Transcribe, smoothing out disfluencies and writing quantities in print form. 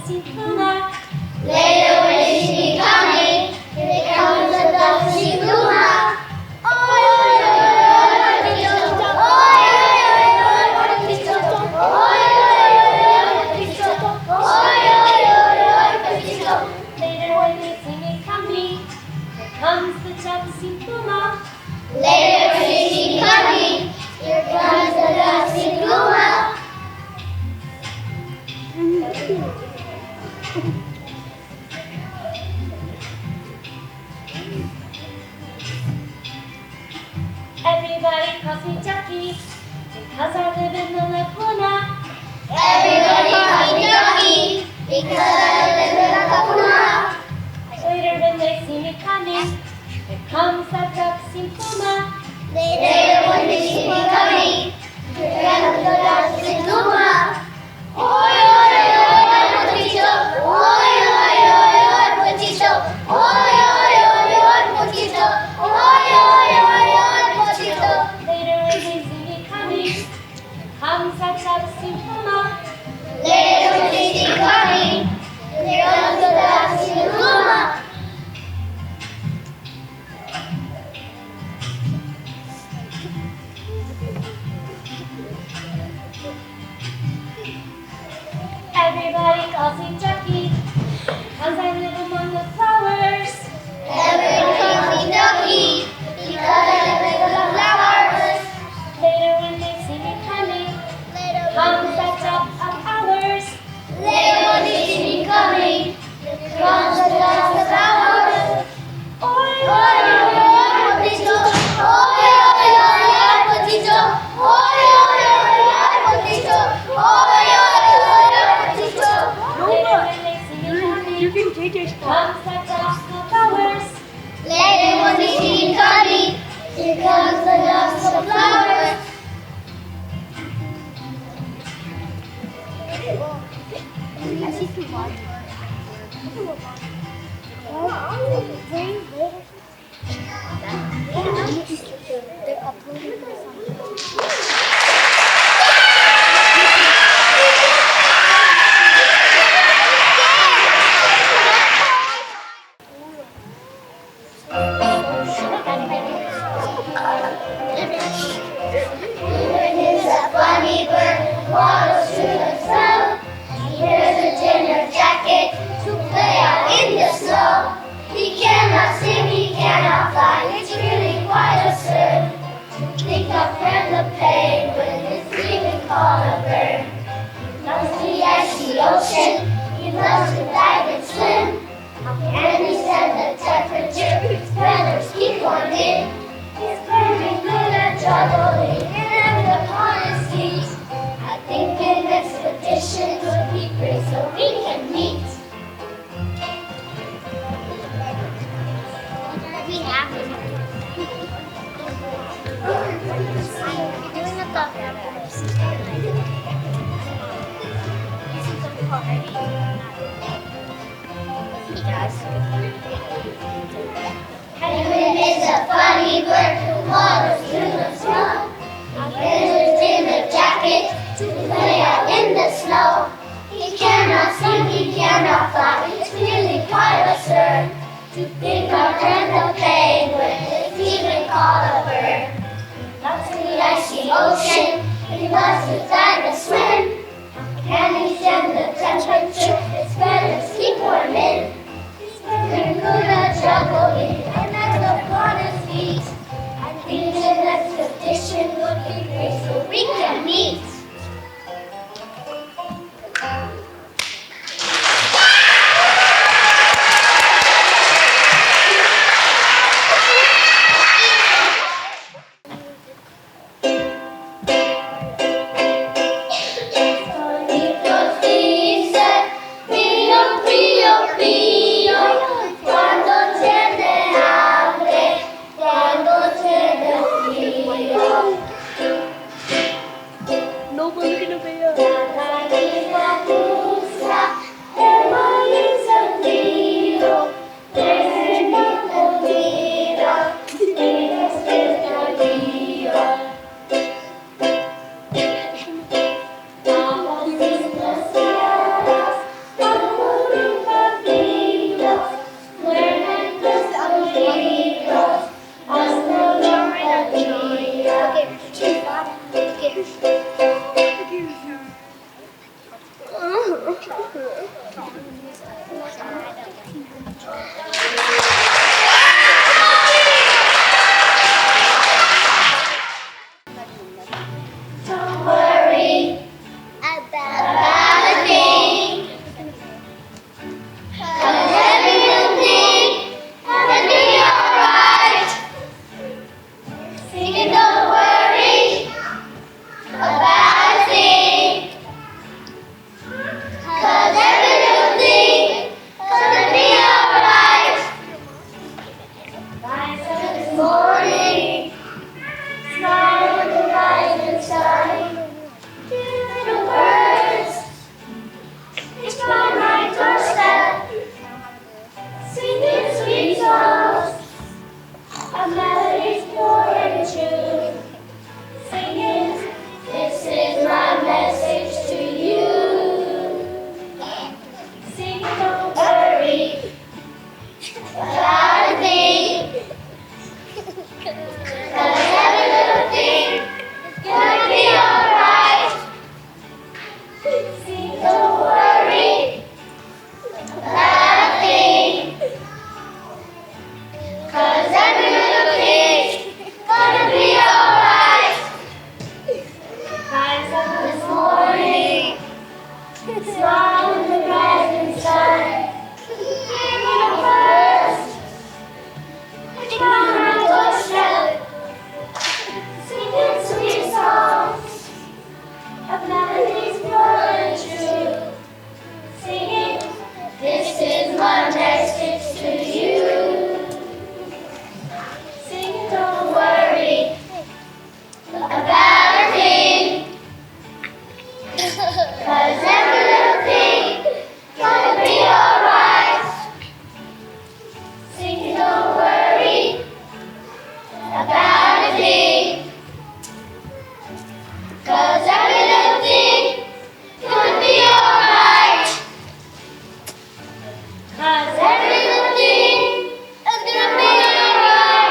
dancing Luna. Later when they see me coming, here comes the dancing Luna. Oi, oi, oi, oi, potato. Oi, oi, oi, oi, potato. Oi, oi, oi, oi, potato. Oi, oi, oi, oi, potato. Later when they see me coming, here comes the dancing Luna. Later when they see me coming, here comes the dancing Luna. Everybody calls me Ducky because I live in the Laguna. Everybody calls me Ducky because I live in the Laguna. Later when they see me coming, here comes that dancing Luna. Later when they see me coming, here comes the dancing Luna. Oi, oi, oi, oi, potato. Oi, oi, oi, oi, potato. Oi, oi, oi, oi, potato. Oi, oi, oi, oi, potato. Later when they see me coming, here comes that dancing Luna. Later when they see me coming, here comes the dancing Luna. Everybody calls me Ducky because I live among the flowers. Everybody calls me Ducky because I live in the flowers. Later when they see me coming, comes that job of ours. Later when they see me coming, here comes the dancing flowers. Oi, Oi, oi, oi, potato. Oi, oi, oi, oi, potato. Oi, oi, oi, oi, potato. Oi, oi, oi, oi, potato. Later when they see me coming, can take your comes that job of flowers. Later when they see me coming, here comes the dancing flowers. Bird is a funny bird, waddles through the snow. He wears a dinner jacket to play out in the snow. He cannot sing, he cannot fly, it's really quite absurd. Think of friend the penguin, it's even called a bird. Loves the icy ocean, he loves to dive and swim. And he said the temperature, his feathers keep warm in. He's very good at juggling and upon his feet. I think an expedition would be great so we can meet. We have it. Doing a thought Penguin is a funny bird who waddles through the snow. He wears in a jacket to play out in the snow. He cannot sing, he cannot fly, it's really quite absurd to think our friend the penguin is even called a bird. Loves the icy ocean, he loves to dive and swim. Can he stand the temperature, his feathers keep warm in. Very good at juggling and at the upon his feet. I think an expedition would be great so we can meet. Don't worry about a thing, 'cause every little thing will be alright. Singing, don't worry about a thing, 'cause every little thing gonna be alright. Rise up this morning, smile in the rising sun. Little birds, it's by my doorstep, singing sweet songs of melodies pure and true. Singing, this is my message to you. Singing, don't worry about a thing, 'cause every little thing is gonna be alright. Sing, don't worry about a thing, 'cause every little thing's gonna be alright. Rise up this morning, smile in the rising sun. Little birds, it's on my doorstep, singing sweet songs of melodies pure and true. Singing, this is my message to you. Singing, don't worry about a thing, 'cause every little thing gonna be alright. Singing, don't worry about a thing, 'cause every little thing gonna be alright. 'Cause every little thing is gonna be alright.